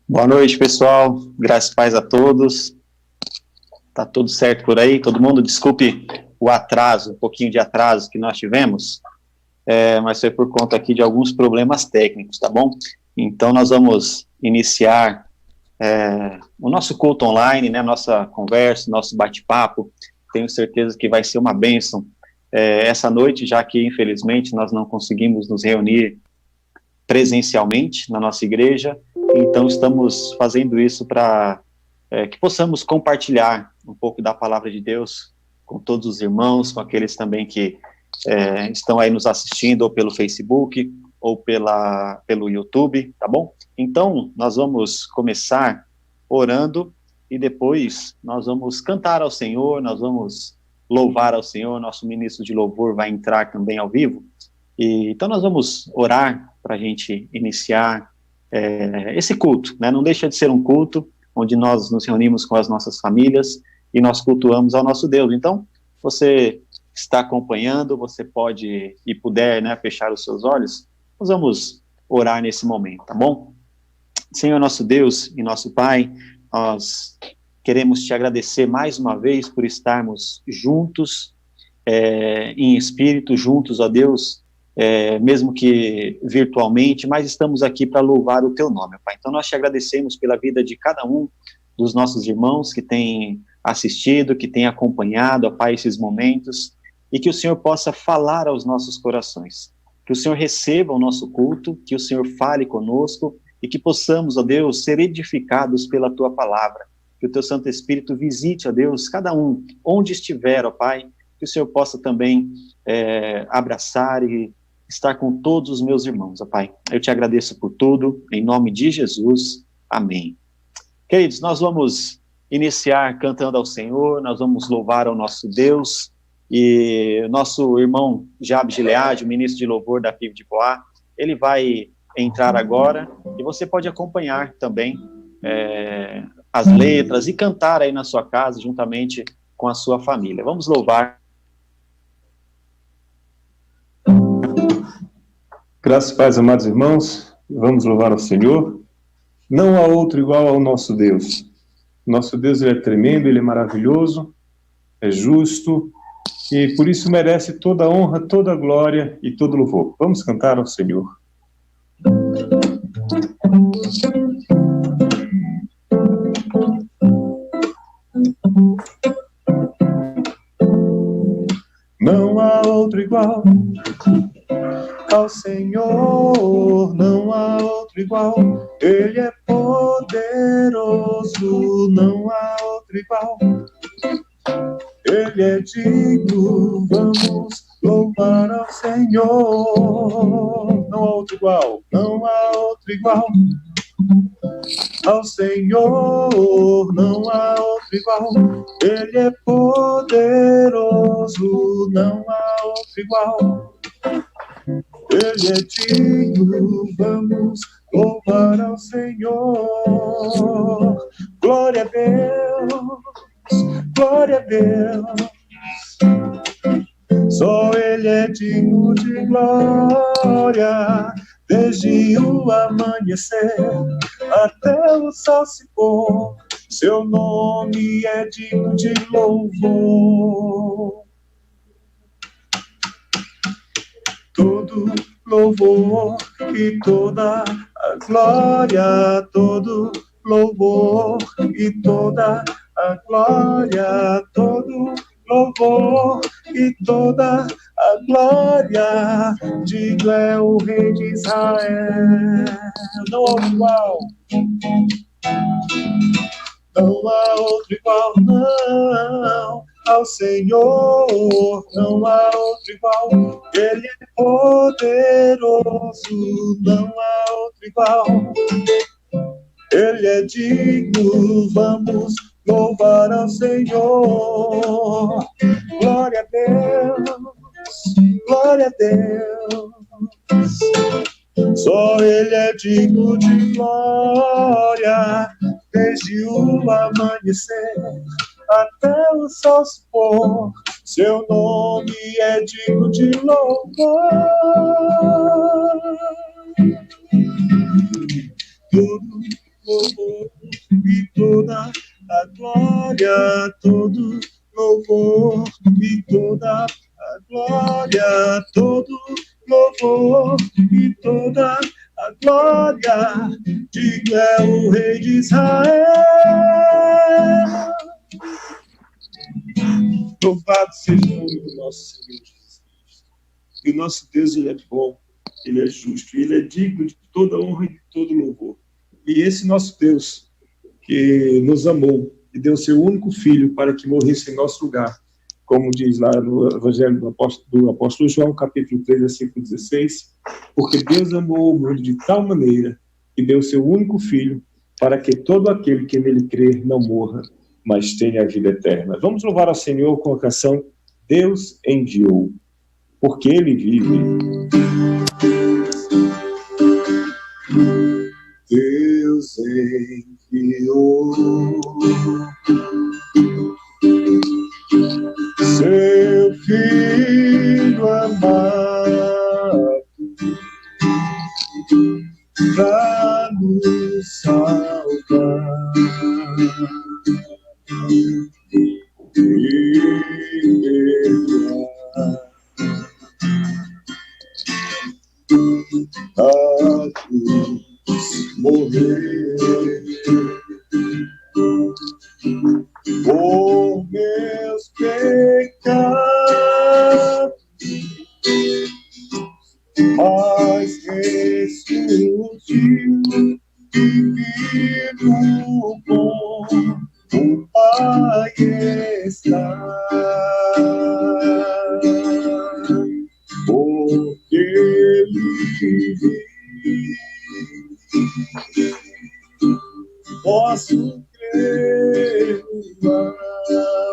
Boa noite, pessoal. Graças e paz a todos. Tá tudo certo por aí? Todo mundo? Desculpe o atraso, um pouquinho de atraso que nós tivemos, mas foi por conta aqui de alguns problemas técnicos, tá bom? Então, nós vamos iniciar o nosso culto online, né? Nossa conversa, nosso bate-papo. Tenho certeza que vai ser uma bênção essa noite, já que, infelizmente, nós não conseguimos nos reunir presencialmente na nossa igreja. Então, estamos fazendo isso para que possamos compartilhar um pouco da palavra de Deus com todos os irmãos, com aqueles também que estão aí nos assistindo, ou pelo Facebook, ou pelo YouTube, tá bom? Então, nós vamos começar orando, e depois nós vamos cantar ao Senhor, nós vamos louvar ao Senhor, nosso ministro de louvor vai entrar também ao vivo, então nós vamos orar para a gente iniciar esse culto, né? Não deixa de ser um culto onde nós nos reunimos com as nossas famílias e nós cultuamos ao nosso Deus. Então, você está acompanhando, você pode e puder, né, fechar os seus olhos. Nós vamos orar nesse momento, tá bom? Senhor nosso Deus e nosso Pai, nós queremos te agradecer mais uma vez por estarmos juntos, em espírito, juntos, ó Deus, mesmo que virtualmente, mas estamos aqui para louvar o teu nome, Pai. Então nós te agradecemos pela vida de cada um dos nossos irmãos que tem assistido, que tem acompanhado, ó Pai, esses momentos, e que o Senhor possa falar aos nossos corações, que o Senhor receba o nosso culto, que o Senhor fale conosco, e que possamos, ó Deus, ser edificados pela tua palavra, que o teu Santo Espírito visite, ó Deus, cada um, onde estiver, ó Pai, que o Senhor possa também abraçar e estar com todos os meus irmãos, ó Pai. Eu te agradeço por tudo, em nome de Jesus, amém. Queridos, nós vamos iniciar cantando ao Senhor, nós vamos louvar ao nosso Deus, e nosso irmão Jabe Gilead, o ministro de louvor da PIB de Poá, ele vai entrar agora, e você pode acompanhar também as letras e cantar aí na sua casa, juntamente com a sua família. Vamos louvar. Graças e paz, amados irmãos, vamos louvar ao Senhor. Não há outro igual ao nosso Deus. Nosso Deus, ele é tremendo, ele é maravilhoso, é justo, e por isso merece toda a honra, toda a glória e todo o louvor. Vamos cantar ao Senhor. Não há outro igual ao Senhor, não há outro igual, ele é poderoso, não há outro igual, ele é digno, vamos louvar ao Senhor. Não há outro igual, não há outro igual ao Senhor, não há outro igual, ele é poderoso, não há outro igual, ele é digno, vamos louvar ao Senhor. Glória a Deus, glória a Deus, só ele é digno de glória, desde o amanhecer até o sol se pôr, seu nome é digno de louvor. Todo louvor e toda a glória, todo louvor e toda a glória, todo louvor e toda a glória, digo é o Rei de Israel. Não há outro igual, não há outro igual, não, ao Senhor, não há outro igual, ele é poderoso, não há outro igual, ele é digno, vamos louvar ao Senhor. Glória a Deus, glória a Deus, só ele é digno de glória, desde o amanhecer até o sol se pôr, seu nome é digno de louvor. Todo louvor e toda a glória, todo louvor e toda a glória, todo louvor e toda a glória, digo é o Rei de Israel. Louvado seja o nome do nosso Senhor Jesus Cristo. E o nosso Deus, Ele é bom, Ele é justo, Ele é digno de toda honra e de todo louvor. E esse nosso Deus, que nos amou e deu seu único filho para que morresse em nosso lugar, como diz lá no Evangelho do apóstolo João, capítulo 3, versículo 16, porque Deus amou o mundo de tal maneira que deu seu único filho para que todo aquele que nele crer não morra, mas tenha a vida eterna. Vamos louvar ao Senhor com a canção Deus enviou, porque Ele vive. Deus enviou seu Filho amado para nos salvar e perdoar a cruz, morrer por meus pecados, mas ressurgiu e vivo com o Pai está, porque Ele vive. Posso crer no amanhã,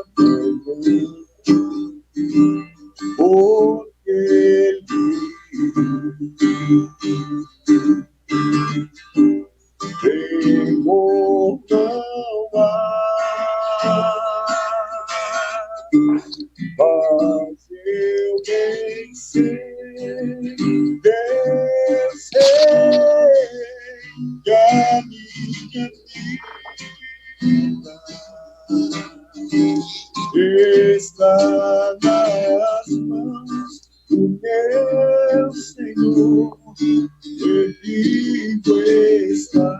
porque Ele temor não há, mas eu bem sei, Deus sei que a minha vida está nas mãos do meu Senhor, e vivo está.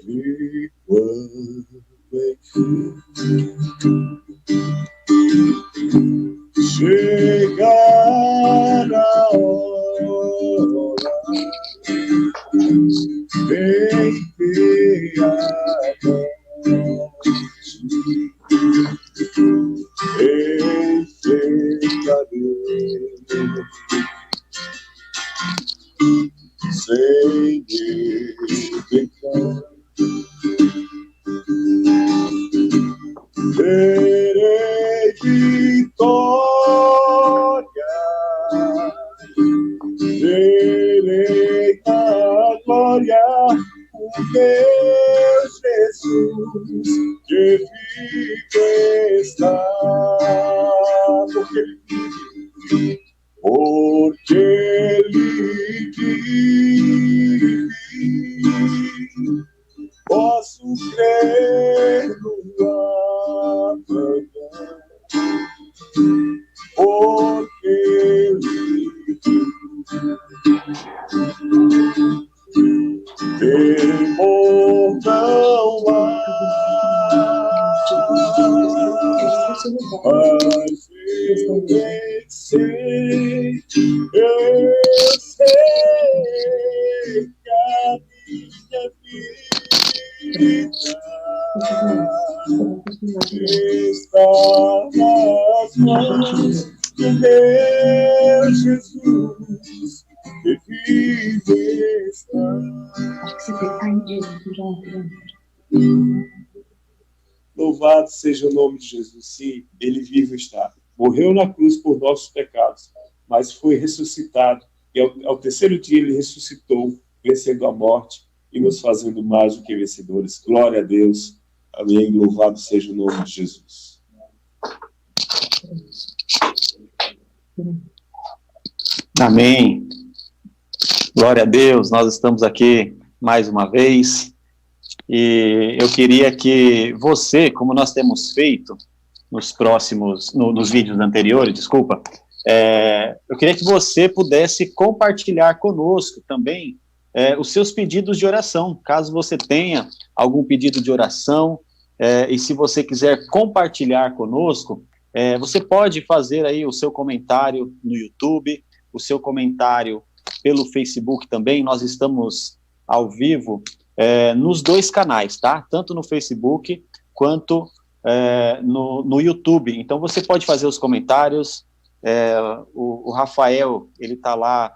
E quando enfim chegar a hora, vem ver a morte, enfrentarei sem despecar. Terei vitória, terei a glória, o meu Jesus que vive está, porque Ele vive. Posso crer no amanhã, porque Ele temor não há, mas eu bem sei, eu sei que a minha vida está nas mãos do meu Jesus, que vive está. Louvado seja o nome de Jesus. Sim, Ele vive está. Morreu na cruz por nossos pecados, mas foi ressuscitado, e ao terceiro dia Ele ressuscitou, vencendo a morte e nos fazendo mais do que vencedores. Glória a Deus. Amém. Louvado seja o nome de Jesus. Amém. Glória a Deus, nós estamos aqui mais uma vez, e eu queria que você, como nós temos feito nos vídeos anteriores, desculpa, eu queria que você pudesse compartilhar conosco também os seus pedidos de oração, caso você tenha algum pedido de oração, e se você quiser compartilhar conosco, você pode fazer aí o seu comentário no YouTube, o seu comentário pelo Facebook também. Nós estamos ao vivo nos dois canais, tá? Tanto no Facebook quanto no YouTube. Então você pode fazer os comentários. O Rafael, ele está lá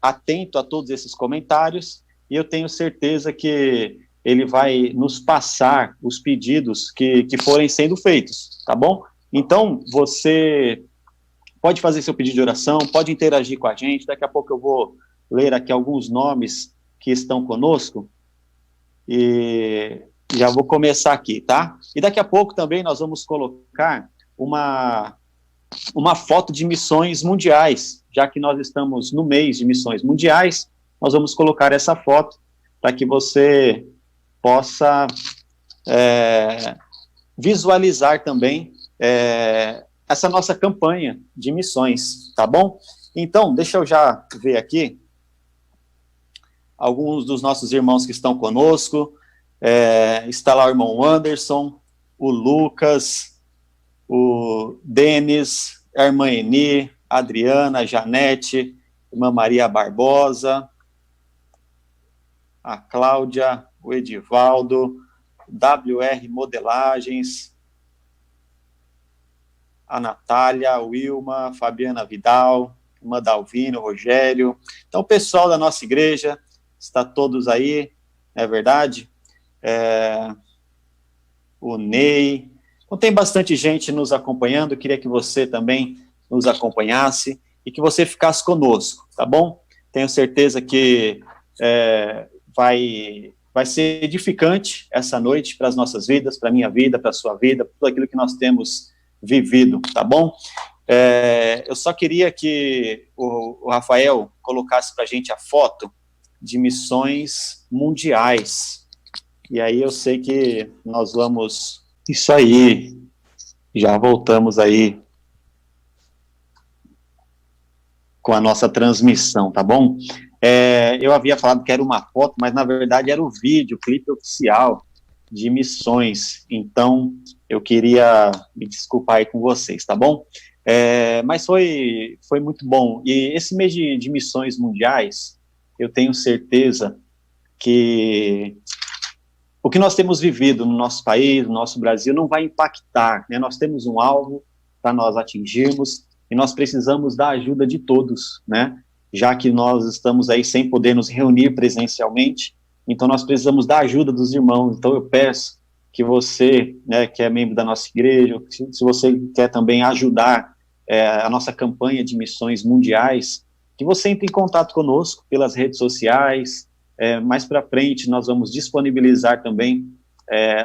atento a todos esses comentários, e eu tenho certeza que ele vai nos passar os pedidos que forem sendo feitos, tá bom? Então, você pode fazer seu pedido de oração, pode interagir com a gente. Daqui a pouco eu vou ler aqui alguns nomes que estão conosco, e já vou começar aqui, tá? E daqui a pouco também nós vamos colocar uma foto de missões mundiais, já que nós estamos no mês de missões mundiais, nós vamos colocar essa foto para que você possa visualizar também essa nossa campanha de missões, tá bom? Então, deixa eu já ver aqui alguns dos nossos irmãos que estão conosco. Está lá o irmão Anderson, o Lucas, o Denis, a irmã Eni, a Adriana, a Janete, a irmã Maria Barbosa, a Cláudia, o Edivaldo, WR Modelagens, a Natália, a Wilma, a Fabiana Vidal, a irmã Dalvino, o Rogério. Então, o pessoal da nossa igreja está todos aí, é verdade? O Ney. Então, tem bastante gente nos acompanhando. Eu queria que você também nos acompanhasse e que você ficasse conosco, tá bom? Tenho certeza que vai ser edificante essa noite para as nossas vidas, para a minha vida, para a sua vida, para tudo aquilo que nós temos vivido, tá bom? Eu só queria que o Rafael colocasse para a gente a foto de missões mundiais. E aí eu sei que nós vamos... Isso aí, já voltamos aí com a nossa transmissão, tá bom? Eu havia falado que era uma foto, mas na verdade era o vídeo, o clipe oficial de missões. Então, eu queria me desculpar aí com vocês, tá bom? Mas foi muito bom. E esse mês de missões mundiais, eu tenho certeza que o que nós temos vivido no nosso país, no nosso Brasil, não vai impactar, né? Nós temos um alvo para nós atingirmos, e nós precisamos da ajuda de todos, né? Já que nós estamos aí sem poder nos reunir presencialmente, então nós precisamos da ajuda dos irmãos. Então eu peço que você, né, que é membro da nossa igreja, se você quer também ajudar a nossa campanha de missões mundiais, que você entre em contato conosco pelas redes sociais. Mais para frente nós vamos disponibilizar também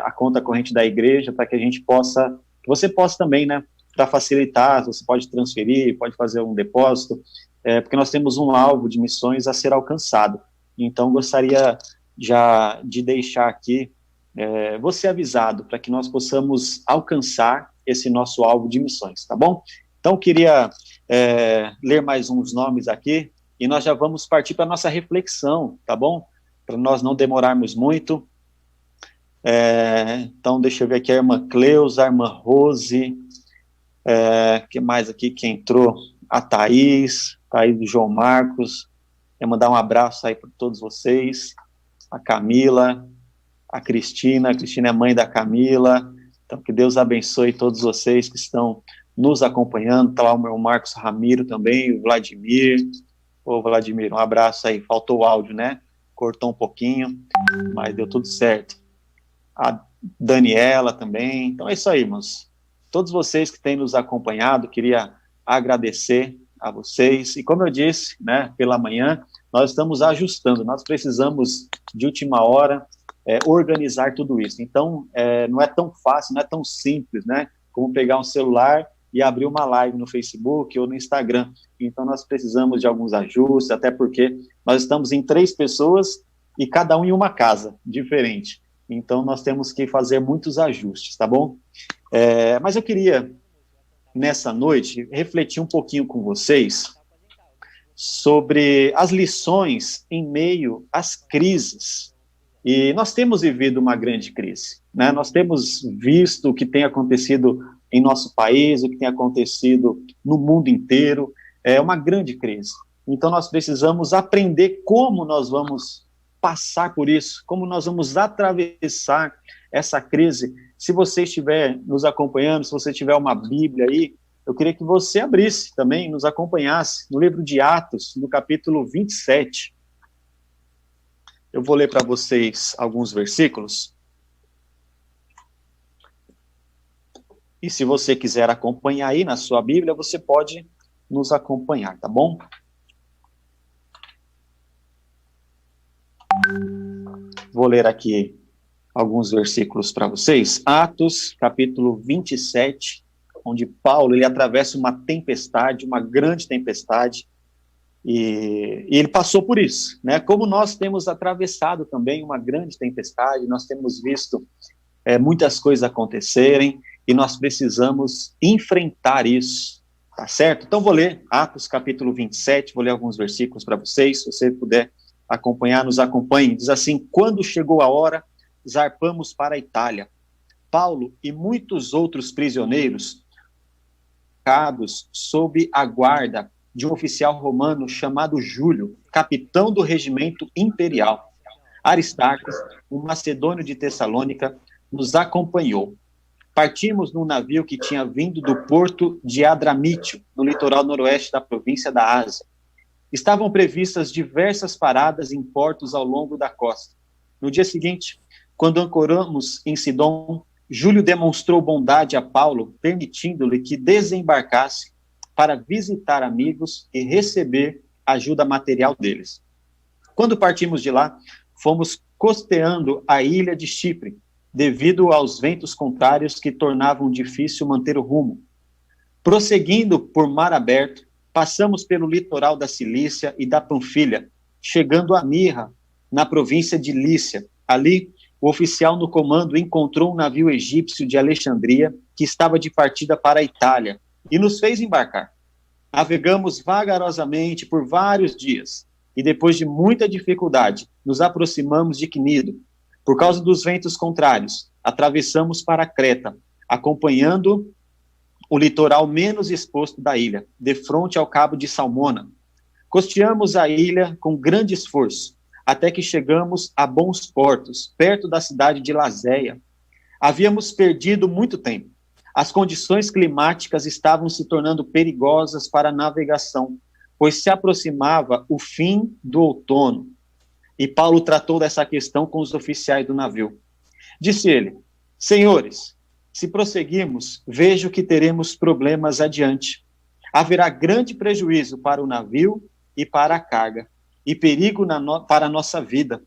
a conta corrente da igreja, para que a gente possa, que você possa também, né, para facilitar, você pode transferir, pode fazer um depósito, porque nós temos um alvo de missões a ser alcançado. Então, gostaria já de deixar aqui você avisado, para que nós possamos alcançar esse nosso alvo de missões, tá bom? Então, queria ler mais uns nomes aqui, e nós já vamos partir para a nossa reflexão, tá bom? Para nós não demorarmos muito. Então, deixa eu ver aqui a irmã Cleusa, a irmã Rose, que mais aqui que entrou? A Thaís do João Marcos. Quero mandar um abraço aí para todos vocês. A Camila, a Cristina é mãe da Camila. Então, que Deus abençoe todos vocês que estão nos acompanhando. Está lá o meu Marcos Ramiro também, o Vladimir. Ô, Vladimir, um abraço aí. Faltou o áudio, né? Cortou um pouquinho, mas deu tudo certo. A Daniela também. Então é isso aí, irmãos. Todos vocês que têm nos acompanhado, queria agradecer a vocês. E como eu disse, né, pela manhã, nós estamos ajustando. Nós precisamos, de última hora, organizar tudo isso. Então, não é tão fácil, não é tão simples, né? Como pegar um celular e abrir uma live no Facebook ou no Instagram. Então, nós precisamos de alguns ajustes, até porque nós estamos em 3 pessoas e cada um em uma casa diferente. Então, nós temos que fazer muitos ajustes, tá bom? Mas eu queria, nessa noite, refletir um pouquinho com vocês sobre as lições em meio às crises. E nós temos vivido uma grande crise, né? Nós temos visto o que tem acontecido em nosso país, o que tem acontecido no mundo inteiro, é uma grande crise. Então nós precisamos aprender como nós vamos passar por isso, como nós vamos atravessar essa crise. Se você estiver nos acompanhando, se você tiver uma Bíblia aí, eu queria que você abrisse também, nos acompanhasse no livro de Atos, no capítulo 27. Eu vou ler para vocês alguns versículos. E se você quiser acompanhar aí na sua Bíblia, você pode nos acompanhar, tá bom? Vou ler aqui alguns versículos para vocês. Atos, capítulo 27, onde Paulo ele atravessa uma tempestade, uma grande tempestade, e ele passou por isso, né? Como nós temos atravessado também uma grande tempestade, nós temos visto muitas coisas acontecerem, e nós precisamos enfrentar isso, tá certo? Então vou ler Atos capítulo 27, vou ler alguns versículos para vocês, se você puder acompanhar, nos acompanhe. Diz assim: quando chegou a hora, zarpamos para a Itália. Paulo e muitos outros prisioneiros, sob a guarda de um oficial romano chamado Júlio, capitão do regimento imperial. Aristarco, um macedônio de Tessalônica, nos acompanhou. Partimos num navio que tinha vindo do porto de Adramítio, no litoral noroeste da província da Ásia. Estavam previstas diversas paradas em portos ao longo da costa. No dia seguinte, quando ancoramos em Sidom, Júlio demonstrou bondade a Paulo, permitindo-lhe que desembarcasse para visitar amigos e receber ajuda material deles. Quando partimos de lá, fomos costeando a ilha de Chipre, devido aos ventos contrários que tornavam difícil manter o rumo. Prosseguindo por mar aberto, passamos pelo litoral da Cilícia e da Panfilha, chegando a Mirra, na província de Lícia. Ali, o oficial no comando encontrou um navio egípcio de Alexandria que estava de partida para a Itália e nos fez embarcar. Navegamos vagarosamente por vários dias e, depois de muita dificuldade, nos aproximamos de Cnido. Por causa dos ventos contrários, atravessamos para Creta, acompanhando o litoral menos exposto da ilha, de frente ao cabo de Salmona. Costeamos a ilha com grande esforço, até que chegamos a bons portos, perto da cidade de Lazéia. Havíamos perdido muito tempo. As condições climáticas estavam se tornando perigosas para a navegação, pois se aproximava o fim do outono. E Paulo tratou dessa questão com os oficiais do navio. Disse ele: senhores, se prosseguirmos, vejo que teremos problemas adiante. Haverá grande prejuízo para o navio e para a carga, e perigo para a nossa vida.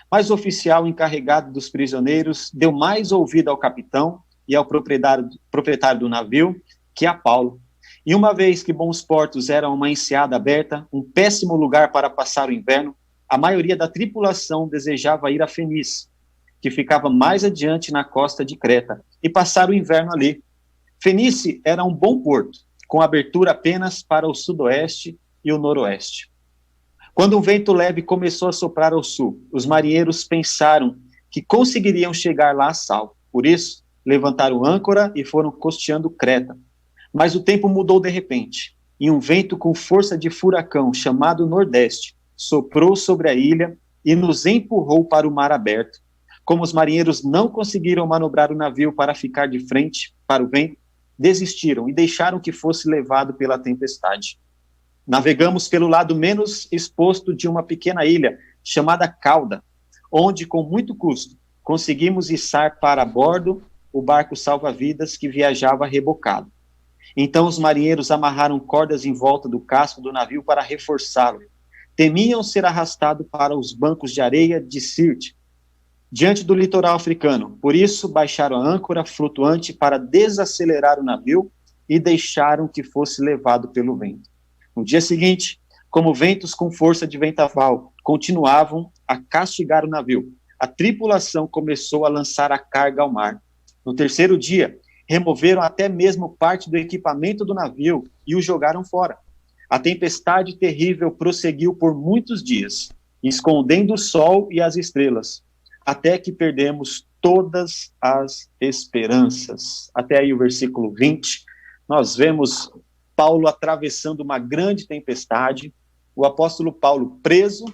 Mas o oficial encarregado dos prisioneiros deu mais ouvido ao capitão e ao proprietário do navio que a Paulo. E uma vez que bons portos eram uma enseada aberta, um péssimo lugar para passar o inverno, a maioria da tripulação desejava ir a Fenice, que ficava mais adiante na costa de Creta, e passar o inverno ali. Fenice era um bom porto, com abertura apenas para o sudoeste e o noroeste. Quando um vento leve começou a soprar ao sul, os marinheiros pensaram que conseguiriam chegar lá a salvo. Por isso, levantaram âncora e foram costeando Creta. Mas o tempo mudou de repente, e um vento com força de furacão, chamado Nordeste, soprou sobre a ilha e nos empurrou para o mar aberto. Como os marinheiros não conseguiram manobrar o navio para ficar de frente para o vento, desistiram e deixaram que fosse levado pela tempestade. Navegamos pelo lado menos exposto de uma pequena ilha, chamada Cauda, onde, com muito custo, conseguimos içar para bordo o barco salva-vidas que viajava rebocado. Então os marinheiros amarraram cordas em volta do casco do navio para reforçá-lo. Temiam ser arrastados para os bancos de areia de Sirte, diante do litoral africano. Por isso, baixaram a âncora flutuante para desacelerar o navio e deixaram que fosse levado pelo vento. No dia seguinte, como ventos com força de ventaval, continuavam a castigar o navio. A tripulação começou a lançar a carga ao mar. No terceiro dia, removeram até mesmo parte do equipamento do navio e o jogaram fora. A tempestade terrível prosseguiu por muitos dias, escondendo o sol e as estrelas, até que perdemos todas as esperanças. Até aí o versículo 20, nós vemos Paulo atravessando uma grande tempestade, o apóstolo Paulo preso,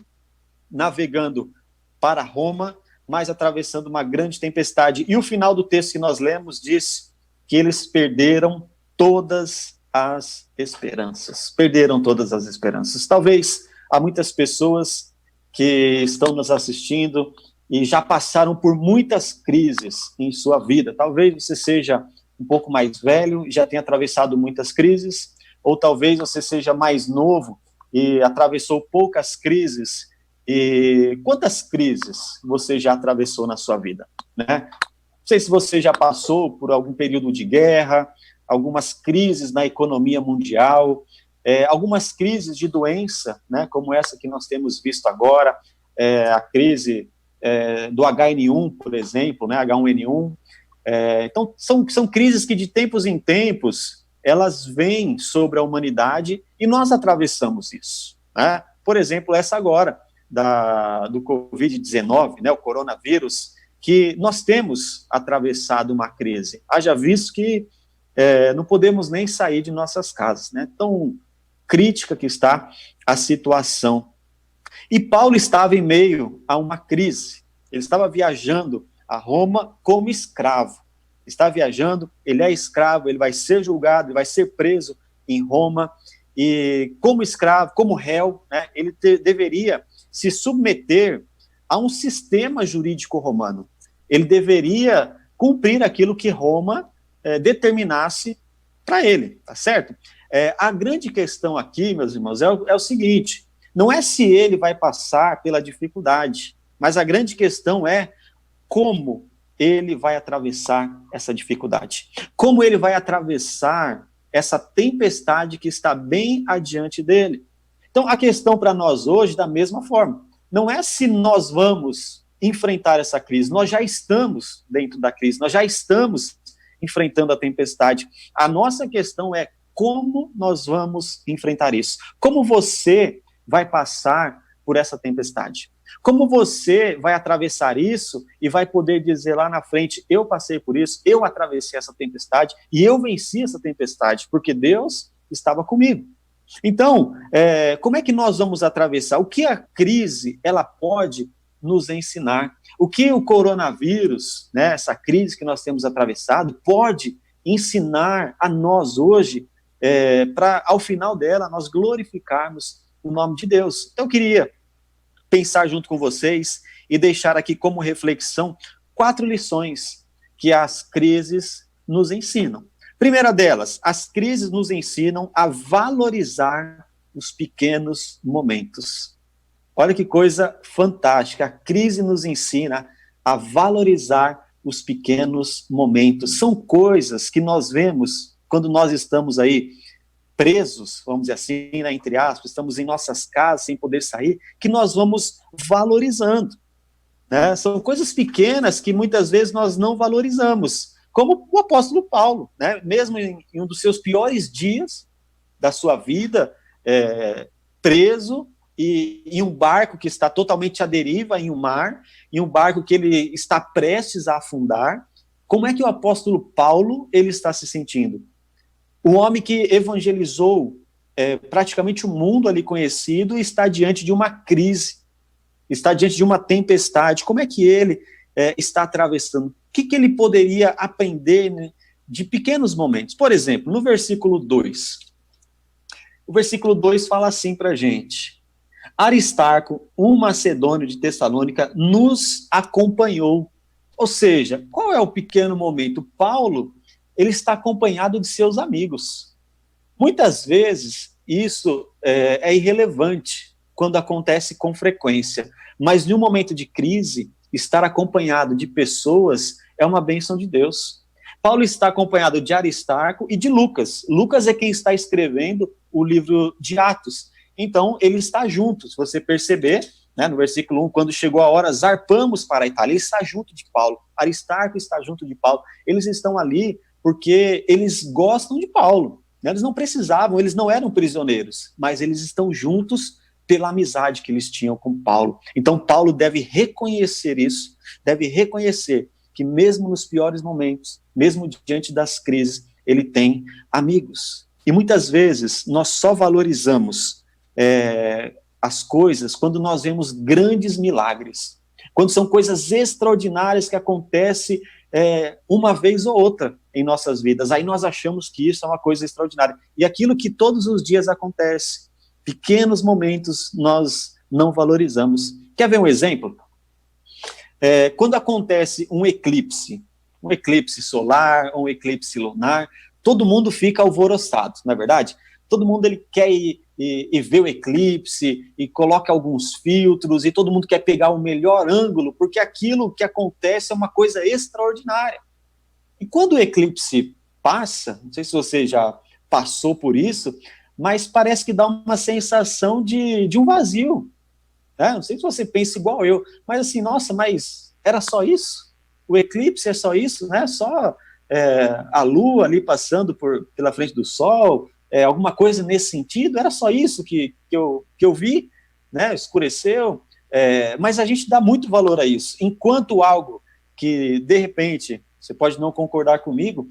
navegando para Roma, mas atravessando uma grande tempestade. E o final do texto que nós lemos diz que eles perderam todas as esperanças. Perderam todas as esperanças. Talvez há muitas pessoas que estão nos assistindo e já passaram por muitas crises em sua vida. Talvez você seja um pouco mais velho e já tenha atravessado muitas crises, ou talvez você seja mais novo e atravessou poucas crises. E quantas crises você já atravessou na sua vida, né? Não sei se você já passou por algum período de guerra, algumas crises na economia mundial, algumas crises de doença, né, como essa que nós temos visto agora, a crise do HN1, por exemplo, né, H1N1. Então, são crises que de tempos em tempos, elas vêm sobre a humanidade e nós atravessamos isso, né? Por exemplo, essa agora, do Covid-19, né, o coronavírus, que nós temos atravessado uma crise. Haja visto que não podemos nem sair de nossas casas, né? Tão crítica que está a situação. E Paulo estava em meio a uma crise. Ele estava viajando a Roma como escravo. Está viajando, ele é escravo, ele vai ser julgado, ele vai ser preso em Roma, e como escravo, como réu, né, ele deveria se submeter a um sistema jurídico romano. Ele deveria cumprir aquilo que Roma determinasse para ele, tá certo? A grande questão aqui, meus irmãos, é o seguinte: não é se ele vai passar pela dificuldade, mas a grande questão é como ele vai atravessar essa dificuldade, como ele vai atravessar essa tempestade que está bem adiante dele. Então, a questão para nós hoje, da mesma forma, não é se nós vamos enfrentar essa crise, nós já estamos dentro da crise, nós já estamos enfrentando a tempestade. A nossa questão é como nós vamos enfrentar isso, como você vai passar por essa tempestade, como você vai atravessar isso e vai poder dizer lá na frente: eu passei por isso, eu atravessei essa tempestade e eu venci essa tempestade, porque Deus estava comigo. Então, como é que nós vamos atravessar? O que a crise ela pode nos ensinar? O que o coronavírus, né, essa crise que nós temos atravessado, pode ensinar a nós hoje, para ao final dela nós glorificarmos o nome de Deus? Então eu queria pensar junto com vocês e deixar aqui como reflexão 4 lições que as crises nos ensinam. Primeira delas, as crises nos ensinam a valorizar os pequenos momentos. Olha que coisa fantástica, a crise nos ensina a valorizar os pequenos momentos. São coisas que nós vemos quando nós estamos aí presos, vamos dizer assim, né, entre aspas, estamos em nossas casas sem poder sair, que nós vamos valorizando, né? São coisas pequenas que muitas vezes nós não valorizamos, como o apóstolo Paulo, né? Mesmo em um dos seus piores dias da sua vida, preso, e em um barco que está totalmente à deriva em um mar, em um barco que ele está prestes a afundar, como é que o apóstolo Paulo ele está se sentindo? O homem que evangelizou praticamente o mundo ali conhecido está diante de uma crise, está diante de uma tempestade. Como é que ele está atravessando? O que ele poderia aprender, né, de pequenos momentos? Por exemplo, no versículo 2. O versículo 2 fala assim para a gente: Aristarco, um macedônio de Tessalônica, nos acompanhou. Ou seja, qual é o pequeno momento? Paulo, ele está acompanhado de seus amigos. Muitas vezes, isso é irrelevante quando acontece com frequência, mas em um momento de crise, estar acompanhado de pessoas é uma bênção de Deus. Paulo está acompanhado de Aristarco e de Lucas. Lucas é quem está escrevendo o livro de Atos. Então, ele está junto. Se você perceber, né, no versículo 1, quando chegou a hora, zarpamos para a Itália. Ele está junto de Paulo. Aristarco está junto de Paulo. Eles estão ali porque eles gostam de Paulo. Eles não precisavam, eles não eram prisioneiros, mas eles estão juntos pela amizade que eles tinham com Paulo. Então, Paulo deve reconhecer isso, deve reconhecer que mesmo nos piores momentos, mesmo diante das crises, ele tem amigos. E muitas vezes nós só valorizamos as coisas quando nós vemos grandes milagres, quando são coisas extraordinárias que acontecem uma vez ou outra em nossas vidas. Aí nós achamos que isso é uma coisa extraordinária. E aquilo que todos os dias acontece, pequenos momentos, nós não valorizamos. Quer ver um exemplo? Quando acontece um eclipse solar, um eclipse lunar, todo mundo fica alvoroçado, não é verdade? Todo mundo ele quer ir ver o eclipse e coloca alguns filtros e todo mundo quer pegar o melhor ângulo, porque aquilo que acontece é uma coisa extraordinária. E quando o eclipse passa, não sei se você já passou por isso, mas parece que dá uma sensação de um vazio. Não sei se você pensa igual eu, mas assim, nossa, mas era só isso? O eclipse é só isso, né? Só a lua ali passando pela frente do sol, alguma coisa nesse sentido? Era só isso que eu vi, né? Escureceu, mas a gente dá muito valor a isso, enquanto algo que, de repente, você pode não concordar comigo,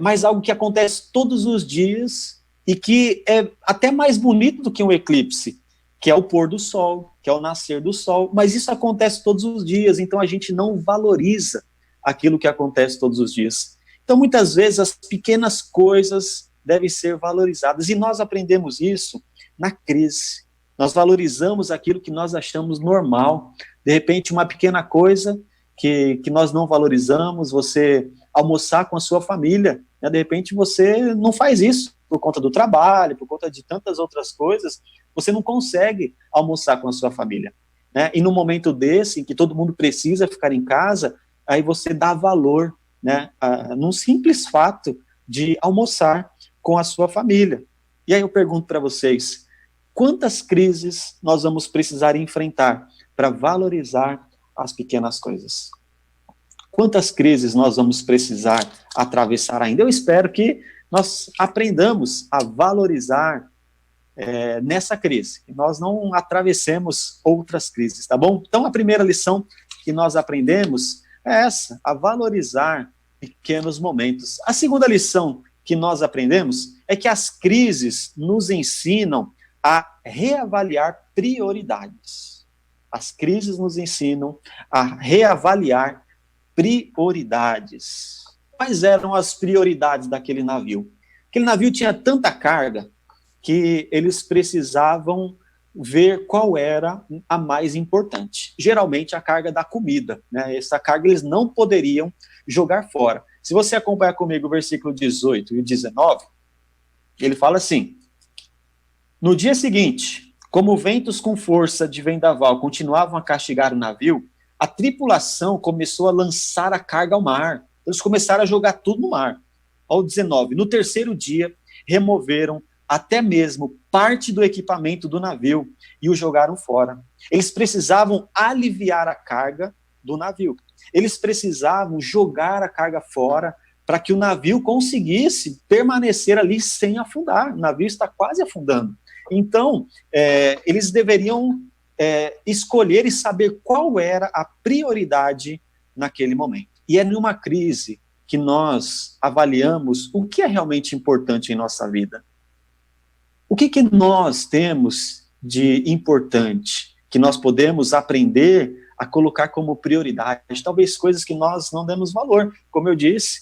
mas algo que acontece todos os dias e que é até mais bonito do que um eclipse, que é o pôr do sol, que é o nascer do sol, mas isso acontece todos os dias, então a gente não valoriza aquilo que acontece todos os dias. Então, muitas vezes, as pequenas coisas devem ser valorizadas, e nós aprendemos isso na crise. Nós valorizamos aquilo que nós achamos normal. De repente, uma pequena coisa que nós não valorizamos, você almoçar com a sua família, né? De repente você não faz isso por conta do trabalho, por conta de tantas outras coisas, você não consegue almoçar com a sua família, né? E no momento desse, em que todo mundo precisa ficar em casa, aí você dá valor, né, num simples fato de almoçar com a sua família. E aí eu pergunto para vocês, quantas crises nós vamos precisar enfrentar para valorizar as pequenas coisas? Quantas crises nós vamos precisar atravessar ainda? Eu espero que nós aprendamos a valorizar nessa crise, que nós não atravessemos outras crises, tá bom? Então, a primeira lição que nós aprendemos é essa, a valorizar pequenos momentos. A segunda lição que nós aprendemos é que as crises nos ensinam a reavaliar prioridades. As crises nos ensinam a reavaliar prioridades. Quais eram as prioridades daquele navio? Aquele navio tinha tanta carga que eles precisavam ver qual era a mais importante. Geralmente a carga da comida, né? Essa carga eles não poderiam jogar fora. Se você acompanhar comigo o versículo 18 e 19, ele fala assim: no dia seguinte, como ventos com força de vendaval continuavam a castigar o navio, a tripulação começou a lançar a carga ao mar. Eles começaram a jogar tudo no mar. Ao 19, no terceiro dia, removeram até mesmo parte do equipamento do navio e o jogaram fora. Eles precisavam aliviar a carga do navio. Eles precisavam jogar a carga fora para que o navio conseguisse permanecer ali sem afundar. O navio está quase afundando. Então, eles deveriam escolher e saber qual era a prioridade naquele momento. E é numa crise que nós avaliamos o que é realmente importante em nossa vida. O que nós temos de importante, que nós podemos aprender a colocar como prioridade? Talvez coisas que nós não demos valor, como eu disse,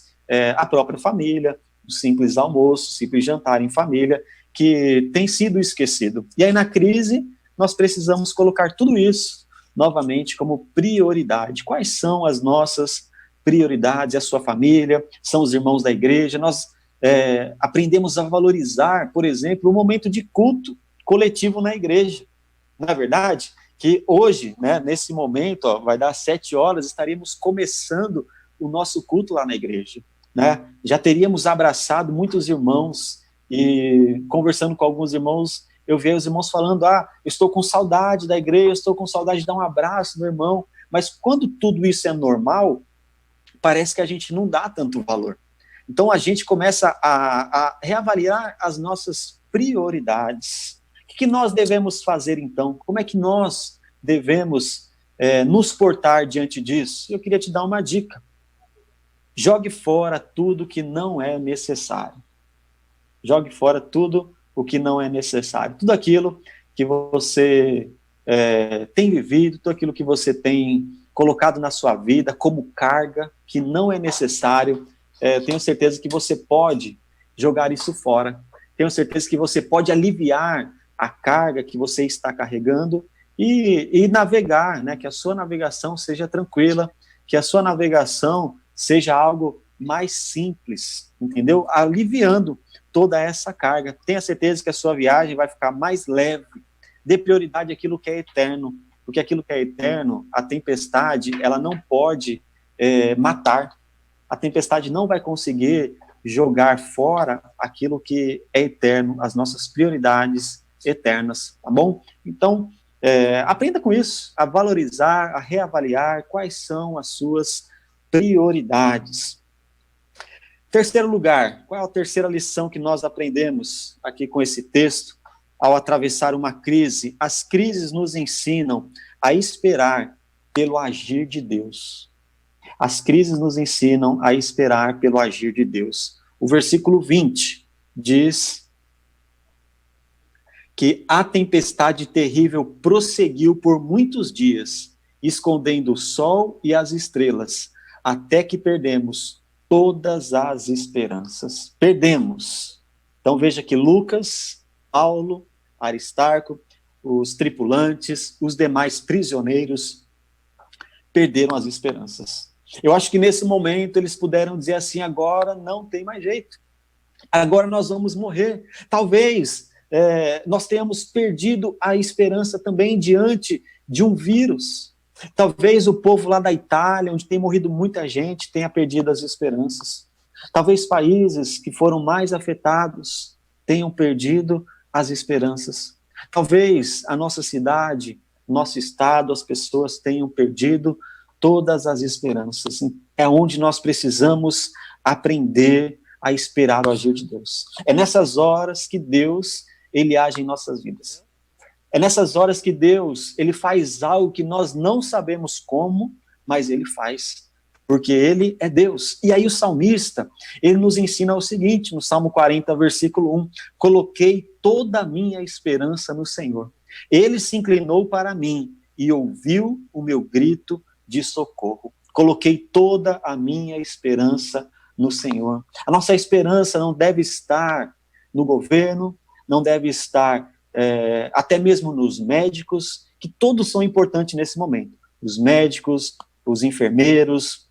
a própria família, o simples almoço, o simples jantar em família, que tem sido esquecido. E aí na crise, nós precisamos colocar tudo isso novamente como prioridade. Quais são as nossas prioridades? A sua família, são os irmãos da igreja. Nós aprendemos a valorizar, por exemplo, o momento de culto coletivo na igreja. Na verdade, que hoje, né, nesse momento, vai dar 7 horas, estaremos começando o nosso culto lá na igreja. né? Já teríamos abraçado muitos irmãos, e conversando com alguns irmãos, eu vi os irmãos falando, eu estou com saudade da igreja, estou com saudade de dar um abraço no irmão, mas quando tudo isso é normal, parece que a gente não dá tanto valor. Então a gente começa a reavaliar as nossas prioridades. O que nós devemos fazer então? Como é que nós devemos nos portar diante disso? Eu queria te dar uma dica. Jogue fora tudo que não é necessário. Jogue fora tudo o que não é necessário. Tudo aquilo que você tem vivido, tudo aquilo que você tem colocado na sua vida como carga, que não é necessário, tenho certeza que você pode jogar isso fora. Tenho certeza que você pode aliviar a carga que você está carregando e navegar, né? Que a sua navegação seja tranquila, que a sua navegação seja algo mais simples, entendeu? Aliviando toda essa carga. Tenha certeza que a sua viagem vai ficar mais leve. Dê prioridade àquilo que é eterno, porque aquilo que é eterno, a tempestade, ela não pode matar. A tempestade não vai conseguir jogar fora aquilo que é eterno, as nossas prioridades eternas, tá bom? Então, aprenda com isso, a valorizar, a reavaliar quais são as suas prioridades. Terceiro lugar, qual é a terceira lição que nós aprendemos aqui com esse texto? Ao atravessar uma crise, as crises nos ensinam a esperar pelo agir de Deus. As crises nos ensinam a esperar pelo agir de Deus. O versículo 20 diz que a tempestade terrível prosseguiu por muitos dias, escondendo o sol e as estrelas, até que perdemos todas as esperanças. Perdemos. Então veja que Lucas, Paulo, Aristarco, os tripulantes, os demais prisioneiros perderam as esperanças. Eu acho que nesse momento eles puderam dizer assim, agora não tem mais jeito. Agora nós vamos morrer. Talvez nós tenhamos perdido a esperança também diante de um vírus. Talvez o povo lá da Itália, onde tem morrido muita gente, tenha perdido as esperanças. Talvez países que foram mais afetados tenham perdido as esperanças. Talvez a nossa cidade, nosso estado, as pessoas tenham perdido todas as esperanças. É onde nós precisamos aprender a esperar o agir de Deus. É nessas horas que Deus, ele age em nossas vidas. É nessas horas que Deus, ele faz algo que nós não sabemos como, mas ele faz, porque ele é Deus. E aí o salmista, ele nos ensina o seguinte, no Salmo 40, versículo 1, coloquei toda a minha esperança no Senhor. Ele se inclinou para mim e ouviu o meu grito de socorro. Coloquei toda a minha esperança no Senhor. A nossa esperança não deve estar no governo, não deve estar até mesmo nos médicos, que todos são importantes nesse momento. Os médicos, os enfermeiros,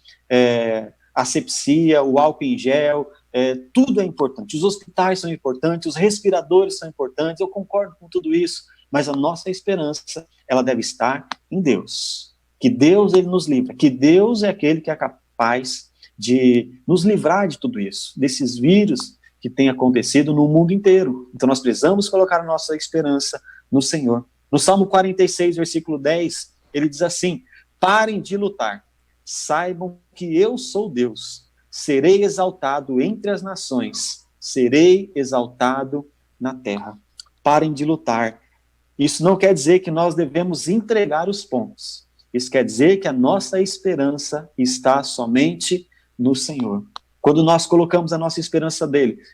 a asepsia, o álcool em gel, tudo é importante. Os hospitais são importantes, os respiradores são importantes, eu concordo com tudo isso, mas a nossa esperança, ela deve estar em Deus. Que Deus, ele nos livra, que Deus é aquele que é capaz de nos livrar de tudo isso, desses vírus que tem acontecido no mundo inteiro. Então nós precisamos colocar a nossa esperança no Senhor. No Salmo 46, versículo 10, ele diz assim, parem de lutar, saibam que eu sou Deus, serei exaltado entre as nações, serei exaltado na terra. Parem de lutar. Isso não quer dizer que nós devemos entregar os pontos. Isso quer dizer que a nossa esperança está somente no Senhor. Quando nós colocamos a nossa esperança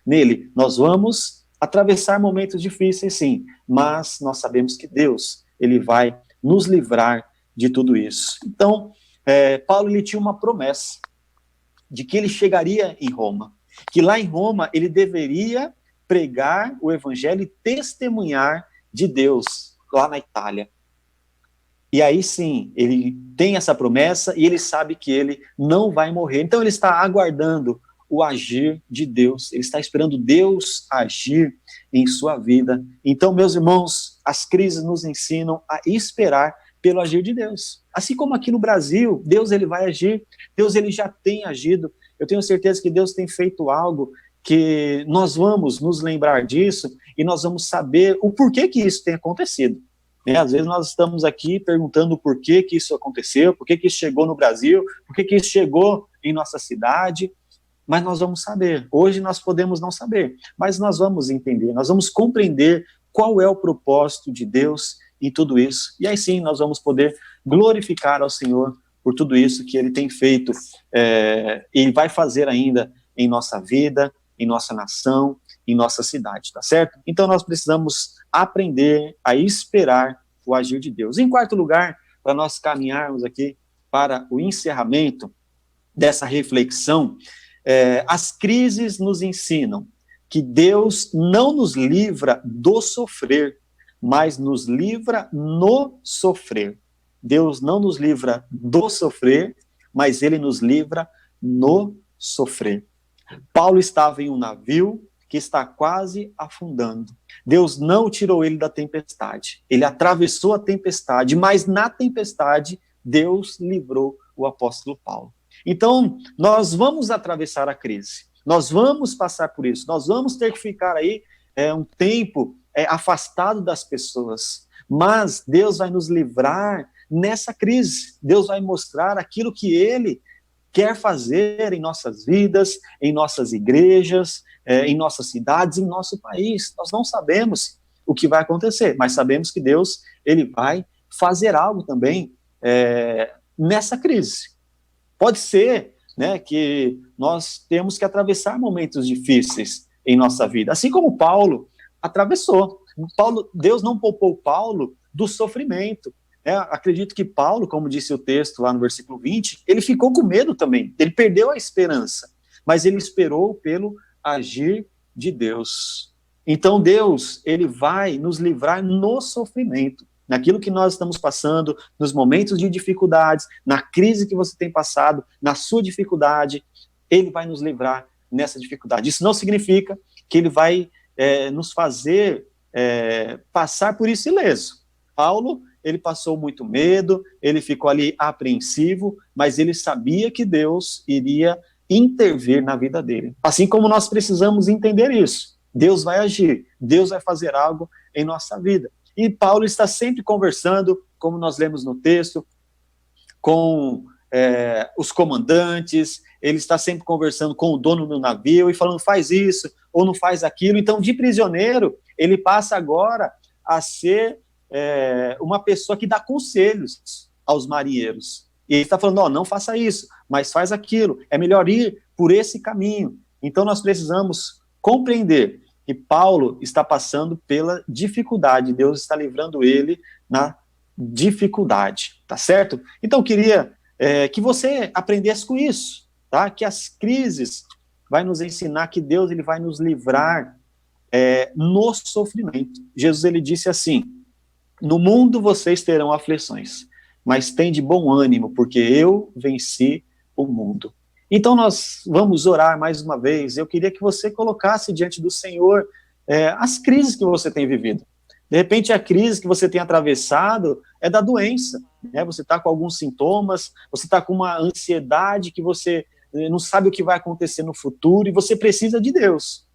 nele, nós vamos atravessar momentos difíceis, sim, mas nós sabemos que Deus, ele vai nos livrar de tudo isso. Então, Paulo, ele tinha uma promessa de que ele chegaria em Roma, que lá em Roma ele deveria pregar o evangelho e testemunhar de Deus lá na Itália. E aí sim, ele tem essa promessa e ele sabe que ele não vai morrer. Então ele está aguardando o agir de Deus, ele está esperando Deus agir em sua vida. Então, meus irmãos, as crises nos ensinam a esperar pelo agir de Deus. Assim como aqui no Brasil, Deus ele vai agir, Deus ele já tem agido. eu tenho certeza que Deus tem feito algo que nós vamos nos lembrar disso e nós vamos saber o porquê que isso tem acontecido. Às vezes nós estamos aqui perguntando por que que isso aconteceu, por que que isso chegou no Brasil, por que que isso chegou em nossa cidade, mas nós vamos saber. Hoje nós podemos não saber, mas nós vamos entender, nós vamos compreender qual é o propósito de Deus em tudo isso, e aí sim nós vamos poder glorificar ao Senhor por tudo isso que Ele tem feito, e vai fazer ainda em nossa vida, em nossa nação, em nossa cidade, tá certo? Então nós precisamos aprender a esperar o agir de Deus. Em quarto lugar, para nós caminharmos aqui para o encerramento dessa reflexão, as crises nos ensinam que Deus não nos livra do sofrer, mas nos livra no sofrer. Deus não nos livra do sofrer, mas Ele nos livra no sofrer. Paulo estava em um navio que está quase afundando. Deus não tirou ele da tempestade. Ele atravessou a tempestade, mas na tempestade, Deus livrou o apóstolo Paulo. Então, nós vamos atravessar a crise. Nós vamos passar por isso. Nós vamos ter que ficar aí um tempo afastado das pessoas. Mas Deus vai nos livrar nessa crise. Deus vai mostrar aquilo que Ele quer fazer em nossas vidas, em nossas igrejas, em nossas cidades, em nosso país. Nós não sabemos o que vai acontecer, mas sabemos que Deus, Ele vai fazer algo também nessa crise. Pode ser, né, que nós temos que atravessar momentos difíceis em nossa vida, assim como Paulo atravessou. Deus não poupou Paulo do sofrimento. Acredito que Paulo, como disse o texto lá no versículo 20, ele ficou com medo também, ele perdeu a esperança, mas ele esperou pelo agir de Deus. Então Deus, Ele vai nos livrar no sofrimento, naquilo que nós estamos passando, nos momentos de dificuldades, na crise que você tem passado, na sua dificuldade, Ele vai nos livrar nessa dificuldade. Isso não significa que Ele vai nos fazer passar por isso ileso. Paulo, ele passou muito medo, ele ficou ali apreensivo, mas ele sabia que Deus iria intervir na vida dele. Assim como nós precisamos entender isso. Deus vai agir, Deus vai fazer algo em nossa vida. E Paulo está sempre conversando, como nós lemos no texto, com os comandantes, ele está sempre conversando com o dono do navio e falando, faz isso ou não faz aquilo. Então, de prisioneiro, ele passa agora a ser uma pessoa que dá conselhos aos marinheiros. E ele está falando, não faça isso, mas faz aquilo, é melhor ir por esse caminho. Então nós precisamos compreender que Paulo está passando pela dificuldade, Deus está livrando ele na dificuldade, tá certo? Então eu queria que você aprendesse com isso, tá? Que as crises vai nos ensinar que Deus ele vai nos livrar no sofrimento. Jesus ele disse assim, no mundo vocês terão aflições, mas tem de bom ânimo, porque eu venci o mundo. Então nós vamos orar mais uma vez. Eu queria que você colocasse diante do Senhor as crises que você tem vivido. De repente a crise que você tem atravessado é da doença, né? Você está com alguns sintomas, você está com uma ansiedade que você não sabe o que vai acontecer no futuro e você precisa de Deus.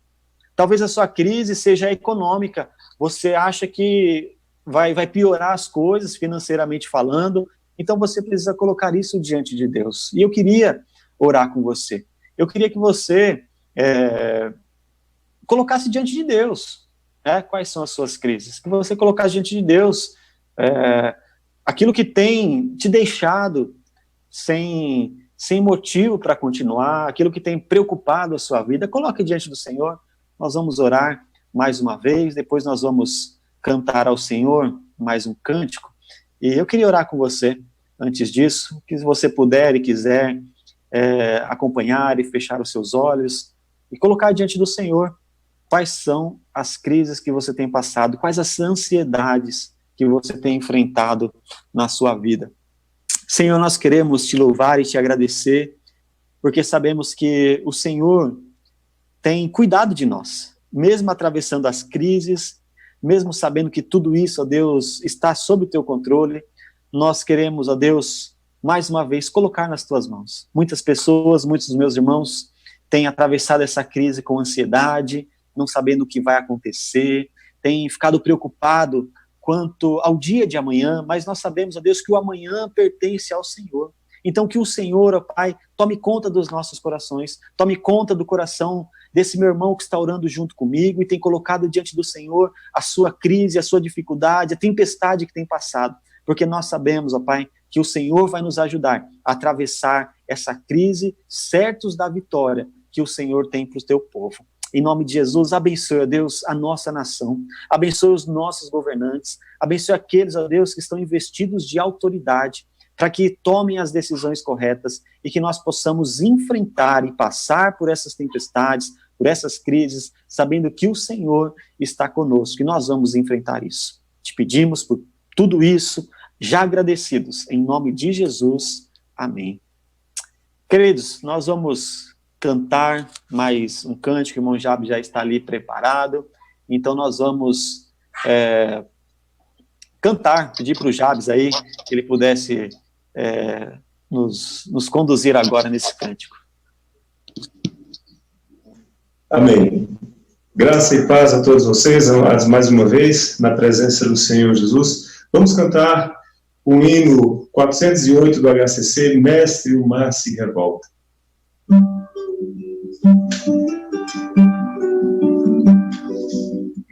Talvez a sua crise seja econômica, você acha que vai piorar as coisas, financeiramente falando, então você precisa colocar isso diante de Deus. E eu queria orar com você. Eu queria que você colocasse diante de Deus quais são as suas crises, que você colocasse diante de Deus aquilo que tem te deixado sem motivo para continuar, aquilo que tem preocupado a sua vida, coloque diante do Senhor. Nós vamos orar mais uma vez, depois nós vamos cantar ao Senhor mais um cântico, e eu queria orar com você, antes disso, que se você puder e quiser acompanhar e fechar os seus olhos, e colocar diante do Senhor, quais são as crises que você tem passado, quais as ansiedades que você tem enfrentado na sua vida. Senhor, nós queremos te louvar e te agradecer, porque sabemos que o Senhor tem cuidado de nós, mesmo atravessando as crises, mesmo sabendo que tudo isso, ó Deus, está sob o teu controle. Nós queremos, ó Deus, mais uma vez, colocar nas tuas mãos. Muitas pessoas, muitos dos meus irmãos, têm atravessado essa crise com ansiedade, não sabendo o que vai acontecer, têm ficado preocupado quanto ao dia de amanhã, mas nós sabemos, ó Deus, que o amanhã pertence ao Senhor. Então que o Senhor, ó Pai, tome conta dos nossos corações, tome conta do coração desse meu irmão que está orando junto comigo e tem colocado diante do Senhor a sua crise, a sua dificuldade, a tempestade que tem passado, porque nós sabemos, ó Pai, que o Senhor vai nos ajudar a atravessar essa crise, certos da vitória que o Senhor tem para o teu povo. Em nome de Jesus, abençoe, ó Deus, a nossa nação, abençoe os nossos governantes, abençoe aqueles, ó Deus, que estão investidos de autoridade, para que tomem as decisões corretas e que nós possamos enfrentar e passar por essas tempestades, por essas crises, sabendo que o Senhor está conosco e nós vamos enfrentar isso. Te pedimos por tudo isso, já agradecidos, em nome de Jesus, amém. Queridos, nós vamos cantar mais um cântico, o irmão Jabes já está ali preparado, então nós vamos cantar, pedir para o Jabes aí, que ele pudesse nos conduzir agora nesse cântico. Amém. Graça e paz a todos vocês, amados, mais uma vez, na presença do Senhor Jesus. Vamos cantar o hino 408 do HCC, Mestre, o Mar se Revolta.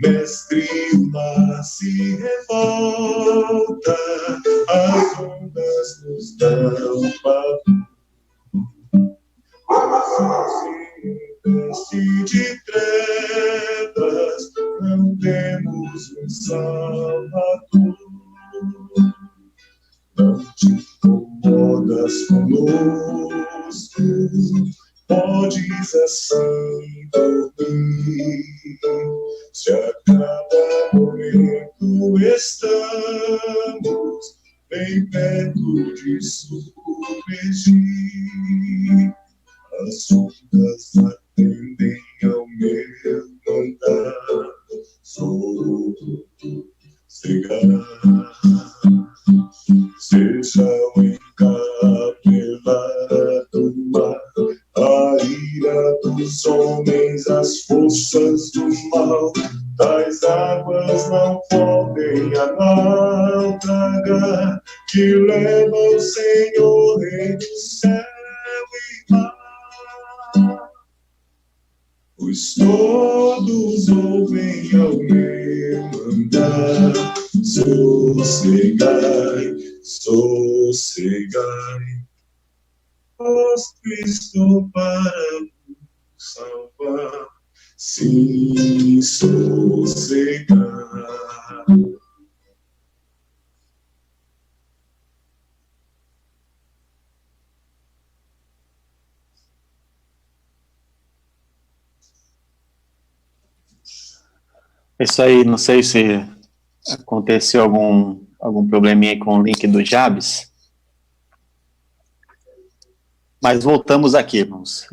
Mestre, o mar se revolta, as ondas nos dão pavor. Em de trevas, não temos um Salvador. Não te incomodas conosco, podes assim dormir. Se a cada momento estamos bem perto de submergir, as ondas atendem ao meu mandar, solto cegará. Seja o encapelado do mar, a ira dos homens, as forças do mal, tais águas não podem a naufragar, que leva o Senhor rei do céu e mar. Pois todos ouvem ao meu mandar, sossegai, sossegai, pois Cristo para vos salvar, sim, sossegai. Isso aí, não sei se aconteceu algum probleminha aí com o link do Jabes, mas voltamos aqui, irmãos.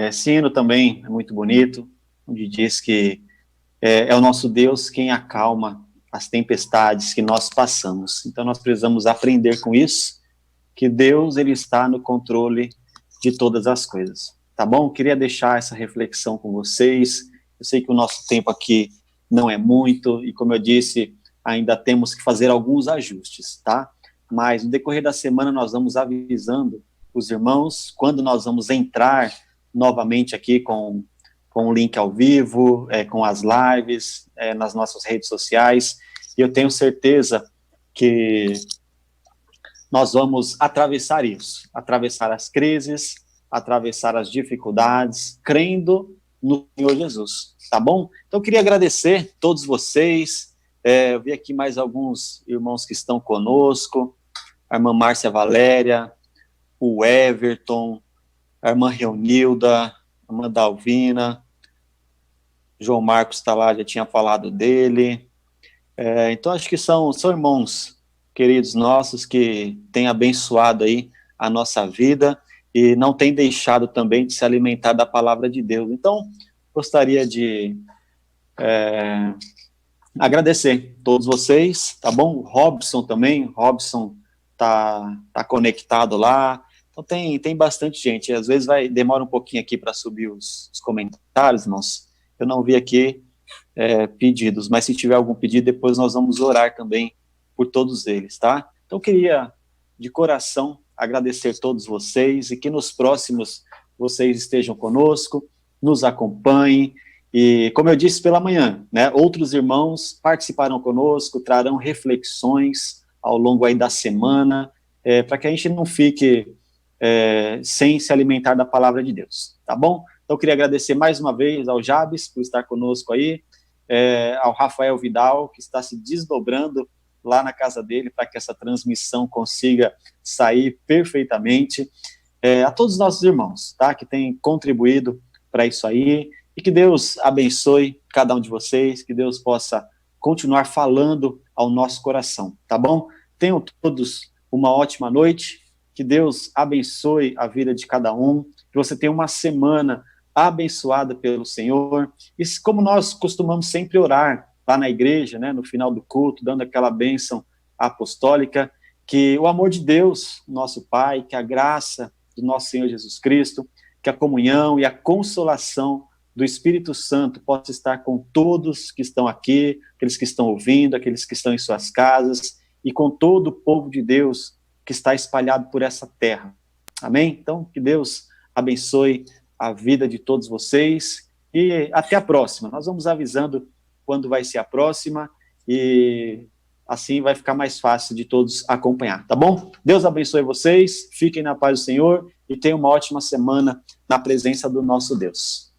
Esse hino também é muito bonito, onde diz que é o nosso Deus quem acalma as tempestades que nós passamos. Então nós precisamos aprender com isso, que Deus, ele está no controle de todas as coisas, tá bom? Queria deixar essa reflexão com vocês. Eu sei que o nosso tempo aqui não é muito, e como eu disse, ainda temos que fazer alguns ajustes, tá? Mas no decorrer da semana nós vamos avisando os irmãos quando nós vamos entrar novamente aqui com o link ao vivo, com as lives, nas nossas redes sociais, e eu tenho certeza que nós vamos atravessar isso, atravessar as crises, atravessar as dificuldades, crendo no Senhor Jesus, tá bom? Então eu queria agradecer a todos vocês, eu vi aqui mais alguns irmãos que estão conosco, a irmã Márcia Valéria, o Everton, a irmã Reunilda, a irmã Dalvina, João Marcos está lá, já tinha falado dele, então acho que são irmãos queridos nossos que têm abençoado aí a nossa vida e não têm deixado também de se alimentar da palavra de Deus. Então, gostaria de agradecer todos vocês, tá bom? O Robson também, está tá conectado lá. Então tem bastante gente. Às vezes demora um pouquinho aqui para subir os comentários, irmãos. Eu não vi aqui pedidos, mas se tiver algum pedido, depois nós vamos orar também por todos eles, tá? Então eu queria, de coração, agradecer todos vocês e que nos próximos vocês estejam conosco, nos acompanhem. E, como eu disse pela manhã, né, outros irmãos participarão conosco, trarão reflexões ao longo aí da semana, para que a gente não fique sem se alimentar da palavra de Deus, tá bom? Então, eu queria agradecer mais uma vez ao Jabes por estar conosco aí, ao Rafael Vidal, que está se desdobrando lá na casa dele para que essa transmissão consiga sair perfeitamente, a todos os nossos irmãos, tá, que têm contribuído para isso aí, e que Deus abençoe cada um de vocês, que Deus possa continuar falando ao nosso coração, tá bom? Tenham todos uma ótima noite, que Deus abençoe a vida de cada um, que você tenha uma semana abençoada pelo Senhor, e como nós costumamos sempre orar lá na igreja, né, no final do culto, dando aquela bênção apostólica, que o amor de Deus, nosso Pai, que a graça do nosso Senhor Jesus Cristo, que a comunhão e a consolação do Espírito Santo possa estar com todos que estão aqui, aqueles que estão ouvindo, aqueles que estão em suas casas, e com todo o povo de Deus que está espalhado por essa terra. Amém? Então, que Deus abençoe a vida de todos vocês, e até a próxima. Nós vamos avisando quando vai ser a próxima, e assim vai ficar mais fácil de todos acompanhar, tá bom? Deus abençoe vocês, fiquem na paz do Senhor, e tenham uma ótima semana na presença do nosso Deus.